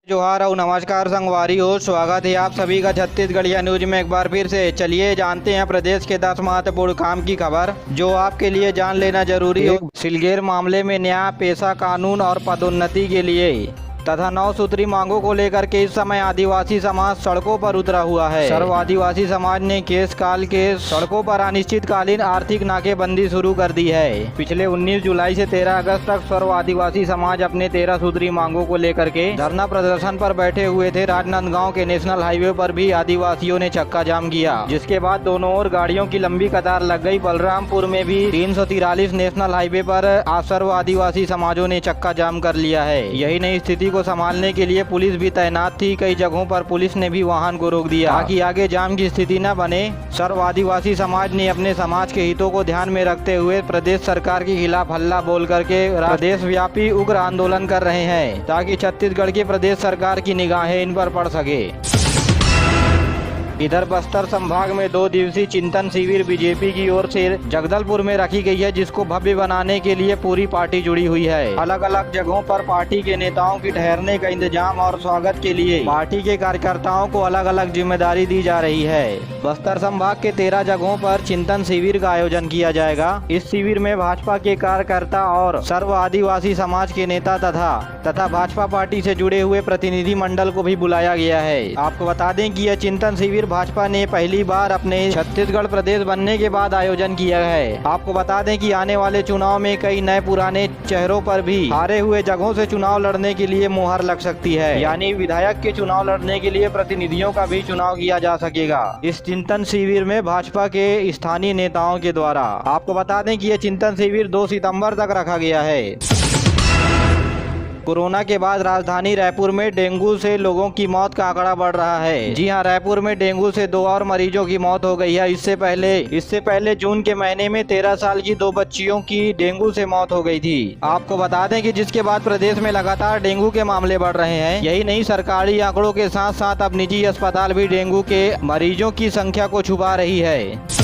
जोहार और नमस्कार संगवारी हो। स्वागत है आप सभी का छत्तीसगढ़िया न्यूज में एक बार फिर से। चलिए जानते हैं प्रदेश के 10 महत्वपूर्ण काम की खबर जो आपके लिए जान लेना जरूरी हो। सिलगेर मामले में न्याय, पेशा कानून और पदोन्नति के लिए तथा 9 सूत्री मांगों को लेकर के इस समय आदिवासी समाज सड़कों पर उतरा हुआ है। सर्व आदिवासी समाज ने केस काल के सड़कों पर अनिश्चितकालीन आर्थिक नाकेबंदी शुरू कर दी है। पिछले 19 जुलाई से 13 अगस्त तक सर्व आदिवासी समाज अपने 13 सूत्री मांगों को लेकर के धरना प्रदर्शन पर बैठे हुए थे। राजनांदगांव के नेशनल हाईवे पर भी आदिवासियों ने चक्का जाम किया, जिसके बाद दोनों ओर गाड़ियों की लंबी कतार लग गई। बलरामपुर में भी 343 नेशनल हाईवे पर सर्व आदिवासी समाजों ने चक्का जाम कर लिया है। यही नई स्थिति को संभालने के लिए पुलिस भी तैनात थी। कई जगहों पर पुलिस ने भी वाहन को रोक दिया ताकि आगे जाम की स्थिति न बने। सर्व आदिवासी समाज ने अपने समाज के हितों को ध्यान में रखते हुए प्रदेश सरकार के खिलाफ हल्ला बोल करके प्रदेश व्यापी उग्र आंदोलन कर रहे हैं ताकि छत्तीसगढ़ की प्रदेश सरकार की निगाहें इन पर पड़ सके। इधर बस्तर संभाग में 2 दिवसीय चिंतन शिविर बीजेपी की ओर से जगदलपुर में रखी गई है, जिसको भव्य बनाने के लिए पूरी पार्टी जुड़ी हुई है। अलग अलग जगहों पर पार्टी के नेताओं की ठहरने का इंतजाम और स्वागत के लिए पार्टी के कार्यकर्ताओं को अलग अलग जिम्मेदारी दी जा रही है। बस्तर संभाग के 13 जगहों पर चिंतन शिविर का आयोजन किया जाएगा। इस शिविर में भाजपा के कार्यकर्ता और सर्व आदिवासी समाज के नेता तथा भाजपा पार्टी से जुड़े हुए प्रतिनिधि मंडल को भी बुलाया गया है। आपको बता दें कि यह चिंतन शिविर भाजपा ने पहली बार अपने छत्तीसगढ़ प्रदेश बनने के बाद आयोजन किया है। आपको बता दें कि आने वाले चुनाव में कई नए पुराने चेहरों पर भी हारे हुए जगहों से चुनाव लड़ने के लिए मुहर लग सकती है, यानी विधायक के चुनाव लड़ने के लिए प्रतिनिधियों का भी चुनाव किया जा सकेगा इस चिंतन शिविर में भाजपा के स्थानीय नेताओं के द्वारा। आपको बता दें कि यह चिंतन शिविर 2 सितंबर तक रखा गया है। कोरोना के बाद राजधानी रायपुर में डेंगू से लोगों की मौत का आंकड़ा बढ़ रहा है। जी हां, रायपुर में डेंगू से 2 और मरीजों की मौत हो गई है। इससे पहले जून के महीने में 13 साल की 2 बच्चियों की डेंगू से मौत हो गई थी। आपको बता दें कि जिसके बाद प्रदेश में लगातार डेंगू के मामले बढ़ रहे हैं। यही नहीं, सरकारी आंकड़ों के साथ साथ अब निजी अस्पताल भी डेंगू के मरीजों की संख्या को छुपा रही है।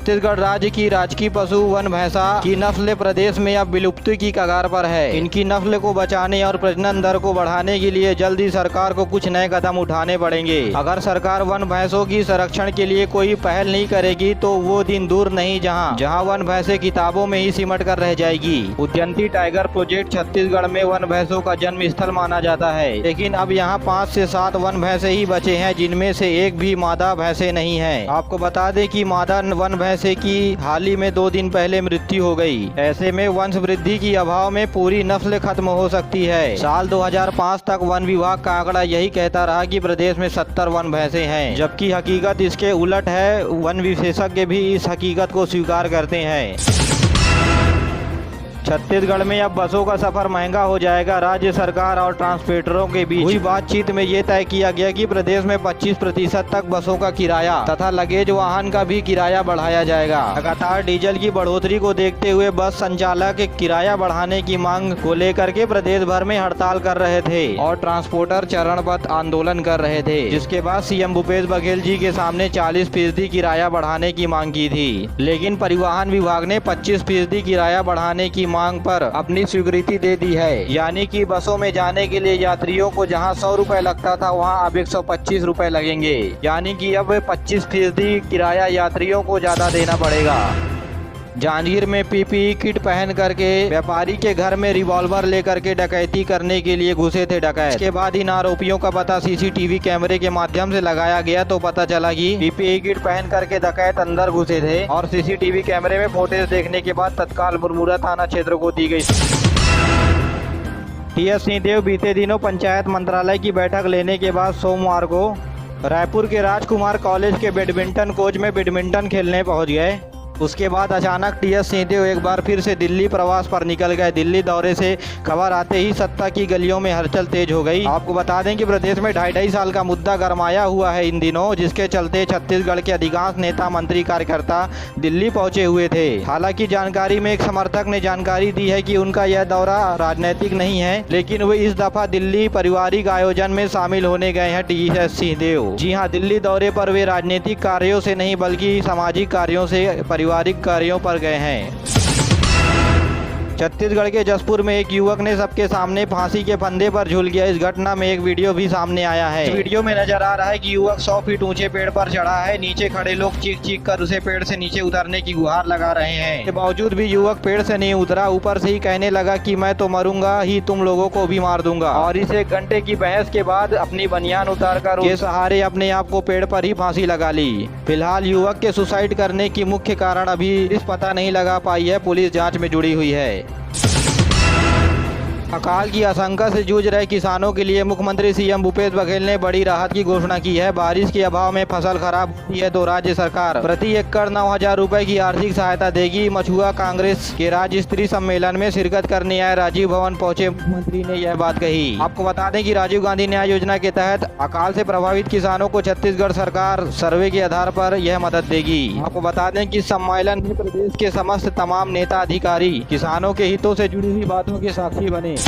छत्तीसगढ़ राज्य की राजकीय पशु वन भैंसा की नस्ल प्रदेश में अब विलुप्ति की कगार पर है। इनकी नस्ल को बचाने और प्रजनन दर को बढ़ाने के लिए जल्द ही सरकार को कुछ नए कदम उठाने पड़ेंगे। अगर सरकार वन भैंसों की संरक्षण के लिए कोई पहल नहीं करेगी तो वो दिन दूर नहीं जहां वन भैंसे किताबों में ही सिमट कर रह जाएगी। उद्यंती टाइगर प्रोजेक्ट छत्तीसगढ़ में वन भैंसों का जन्म स्थल माना जाता है, लेकिन अब यहाँ 5 से 7 वन भैंसे ही बचे हैं, जिनमें से एक भी मादा भैंसे नहीं है। आपको बता दें कि मादा वन भैंसे की हाल ही में 2 दिन पहले मृत्यु हो गई। ऐसे में वंश वृद्धि की अभाव में पूरी नस्ल खत्म हो सकती है। साल 2005 तक वन विभाग का आंकड़ा यही कहता रहा कि प्रदेश में 70 वन भैंसे हैं, जबकि हकीकत इसके उलट है। वन विशेषज्ञ भी इस हकीकत को स्वीकार करते हैं। छत्तीसगढ़ में अब बसों का सफर महंगा हो जाएगा। राज्य सरकार और ट्रांसपोर्टरों के बीच हुई बातचीत में ये तय किया गया कि प्रदेश में 25% तक बसों का किराया तथा लगेज वाहन का भी किराया बढ़ाया जाएगा। लगातार डीजल की बढ़ोतरी को देखते हुए बस संचालक किराया बढ़ाने की मांग को लेकर के प्रदेश भर में हड़ताल कर रहे थे और ट्रांसपोर्टर चरणबद्ध आंदोलन कर रहे थे, जिसके बाद सीएम भूपेश बघेल जी के सामने 40% किराया बढ़ाने की मांग की थी। लेकिन परिवहन विभाग ने 25% किराया बढ़ाने की मांग पर अपनी स्वीकृति दे दी है, यानी कि बसों में जाने के लिए यात्रियों को जहां 100 रुपए लगता था वहां अब 125 रुपए लगेंगे, यानी कि अब 25% किराया यात्रियों को ज्यादा देना पड़ेगा। जांजगीर में पीपीई किट पहन करके व्यापारी के घर में रिवॉल्वर लेकर के डकैती करने के लिए घुसे थे डकैत। इसके बाद इन आरोपियों का पता सीसीटीवी कैमरे के माध्यम से लगाया गया तो पता चला कि पीपीई किट पहन करके डकैत अंदर घुसे थे और सीसीटीवी कैमरे में फुटेज देखने के बाद तत्काल मुरमुरा थाना क्षेत्र को दी गई। टीएस सिंहदेव बीते दिनों पंचायत मंत्रालय की बैठक लेने के बाद सोमवार को रायपुर के राजकुमार कॉलेज के बैडमिंटन कोच में बैडमिंटन खेलने पहुँच गए। उसके बाद अचानक टीएस सिंहदेव एक बार फिर से दिल्ली प्रवास पर निकल गए। दिल्ली दौरे से खबर आते ही सत्ता की गलियों में हलचल तेज हो गई। आपको बता दें कि प्रदेश में 2.5 साल का मुद्दा गरमाया हुआ है इन दिनों, जिसके चलते छत्तीसगढ़ के अधिकांश नेता मंत्री कार्यकर्ता दिल्ली पहुंचे हुए थे। हालांकि जानकारी में एक समर्थक ने जानकारी दी है कि उनका यह दौरा राजनीतिक नहीं है, लेकिन वे इस दफा दिल्ली पारिवारिक आयोजन में शामिल होने गए हैं टीएस सिंहदेव। जी हाँ, दिल्ली दौरे पर वे राजनीतिक कार्यों से नहीं बल्कि सामाजिक कार्यों से पारिवारिक कार्यों पर गए हैं। छत्तीसगढ़ के जसपुर में एक युवक ने सबके सामने फांसी के फंदे पर झूल गया। इस घटना में एक वीडियो भी सामने आया है। इस वीडियो में नजर आ रहा है कि युवक 100 फीट ऊंचे पेड़ पर चढ़ा है। नीचे खड़े लोग चीख चीख कर उसे पेड़ से नीचे उतरने की गुहार लगा रहे हैं। इसके बावजूद भी युवक पेड़ से नहीं उतरा, ऊपर से ही कहने लगा कि मैं तो मरूंगा ही, तुम लोगों को भी मार दूंगा। और इस 1 घंटे की बहस के बाद अपनी बनियान उतारकर के सहारे अपने आप को पेड़ पर ही फांसी लगा ली। फिलहाल युवक के सुसाइड करने की मुख्य कारण अभी इस पता नहीं लगा पाई है। पुलिस जांच में जुड़ी हुई है। अकाल की आशंका से जूझ रहे किसानों के लिए मुख्यमंत्री सीएम भूपेश बघेल ने बड़ी राहत की घोषणा की है। बारिश के अभाव में फसल खराब हुई है तो राज्य सरकार प्रति एकड़ 9,000 रुपए की आर्थिक सहायता देगी। मछुआ कांग्रेस के राज्य स्तरीय सम्मेलन में शिरकत करने आए राजीव भवन पहुंचे मुख्यमंत्री ने यह बात कही। आपको बता दें कि राजीव गांधी न्याय योजना के तहत अकाल से प्रभावित किसानों को छत्तीसगढ़ सरकार सर्वे के आधार पर यह मदद देगी। आपको बता दें कि सम्मेलन में प्रदेश के समस्त तमाम नेता अधिकारी किसानों के हितों से जुड़ी हुई बातों के साक्षी बने।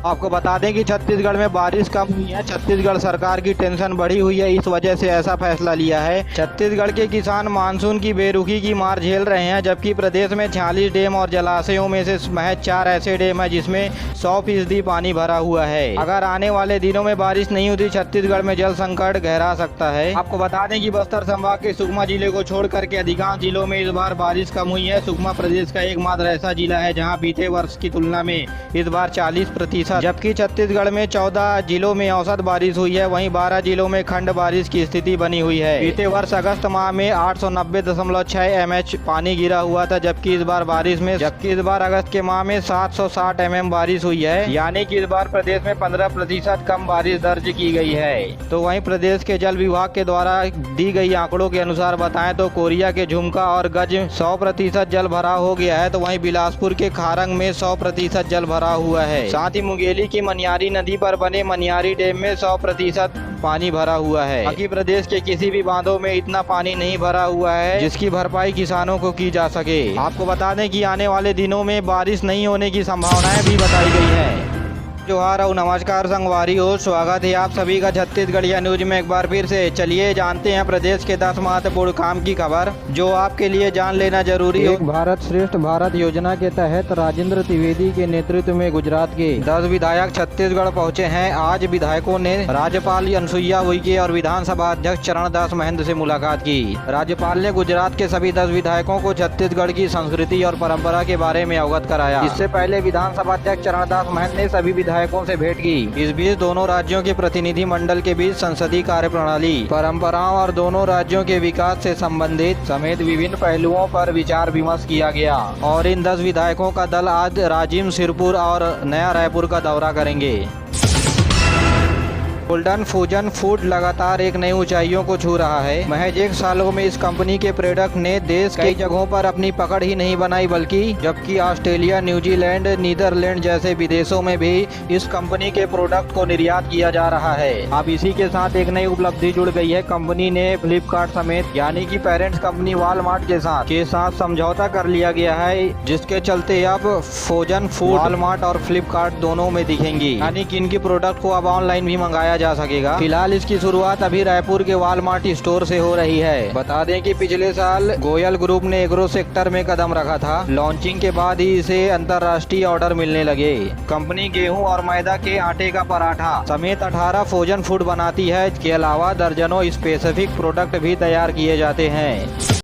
आपको बता दें कि छत्तीसगढ़ में बारिश कम हुई है। छत्तीसगढ़ सरकार की टेंशन बढ़ी हुई है, इस वजह से ऐसा फैसला लिया है। छत्तीसगढ़ के किसान मानसून की बेरुखी की मार झेल रहे हैं, जबकि प्रदेश में 46 डैम और जलाशयों में से महज 4 ऐसे डैम हैं जिसमें 100% पानी भरा हुआ है। अगर आने वाले दिनों में बारिश नहीं होती, छत्तीसगढ़ में जल संकट गहरा सकता है। आपको बता दें कि बस्तर संभाग के सुकमा जिले को छोड़ करके अधिकांश जिलों में इस बार बारिश कम हुई है। सुकमा प्रदेश का एकमात्र ऐसा जिला है जहाँ बीते वर्ष की तुलना में इस बार 40%, जबकि छत्तीसगढ़ में 14 जिलों में औसत बारिश हुई है। वहीं 12 जिलों में खंड बारिश की स्थिति बनी हुई है। बीते वर्ष अगस्त माह में 890.6 mm पानी गिरा हुआ था, जबकि इस बार अगस्त के माह में 760 mm बारिश हुई है, यानी कि इस बार प्रदेश में 15% कम बारिश दर्ज की गई है। तो वहीं प्रदेश के जल विभाग के द्वारा दी गई आंकड़ों के अनुसार बताएं तो कोरिया के झुमका और गज 100% जल भराव हो गया है। तो वहीं बिलासपुर के खारंग में 100% जल भराव हुआ है। साथ ही मुंगेली की मनियारी नदी पर बने मनियारी डैम में 100% पानी भरा हुआ है। बाकी प्रदेश के किसी भी बांधों में इतना पानी नहीं भरा हुआ है जिसकी भरपाई किसानों को की जा सके। आपको बता दें कि आने वाले दिनों में बारिश नहीं होने की संभावनाएं भी बताई गई है। जोहार और नमस्कार संगवारी हो, स्वागत है आप सभी का छत्तीसगढ़िया न्यूज में एक बार फिर से। चलिए जानते हैं प्रदेश के 10 महत्वपूर्ण काम की खबर जो आपके लिए जान लेना जरूरी है। एक भारत श्रेष्ठ भारत योजना के तहत राजेंद्र त्रिवेदी के नेतृत्व में गुजरात के 10 विधायक छत्तीसगढ़ पहुंचे हैं। आज विधायकों ने राज्यपाल अनुसुईया उइके और विधानसभा अध्यक्ष चरणदास महंत से मुलाकात की। राज्यपाल ने गुजरात के सभी 10 विधायकों को छत्तीसगढ़ की संस्कृति और परम्परा के बारे में अवगत कराया। इससे पहले विधानसभा अध्यक्ष चरणदास महंत ने सभी विधायकों से भेंट की। इस बीच दोनों राज्यों के प्रतिनिधि मंडल के बीच संसदीय कार्यप्रणाली, परंपराओं और दोनों राज्यों के विकास से संबंधित समेत विभिन्न पहलुओं पर विचार विमर्श किया गया। और इन 10 विधायकों का दल आज राजिम, सिरपुर और नया रायपुर का दौरा करेंगे। गोल्डन फ्यूजन फूड लगातार एक नई ऊंचाइयों को छू रहा है। महज 1 सालों में इस कंपनी के प्रोडक्ट ने देश कई जगहों पर अपनी पकड़ ही नहीं बनाई, जबकि ऑस्ट्रेलिया, न्यूजीलैंड, नीदरलैंड जैसे विदेशों में भी इस कंपनी के प्रोडक्ट को निर्यात किया जा रहा है। अब इसी के साथ एक नई उपलब्धि जुड़ गई है। कंपनी ने फ्लिपकार्ट समेत यानी कि पेरेंट्स कंपनी वॉलमार्ट के साथ समझौता कर लिया गया है, जिसके चलते अब फ्रोजन फूड वॉलमार्ट और फ्लिपकार्ट दोनों में दिखेंगी, यानी कि इनकी प्रोडक्ट को अब ऑनलाइन भी मंगाया जा सकेगा। फिलहाल इसकी शुरुआत अभी रायपुर के वॉलमार्ट स्टोर से हो रही है। बता दें कि पिछले साल गोयल ग्रुप ने एग्रो सेक्टर में कदम रखा था। लॉन्चिंग के बाद ही इसे अंतर्राष्ट्रीय ऑर्डर मिलने लगे। कंपनी गेहूं और मैदा के आटे का पराठा समेत 18 फ्रोजन फूड बनाती है। इसके अलावा दर्जनों स्पेसिफिक प्रोडक्ट भी तैयार किए जाते हैं।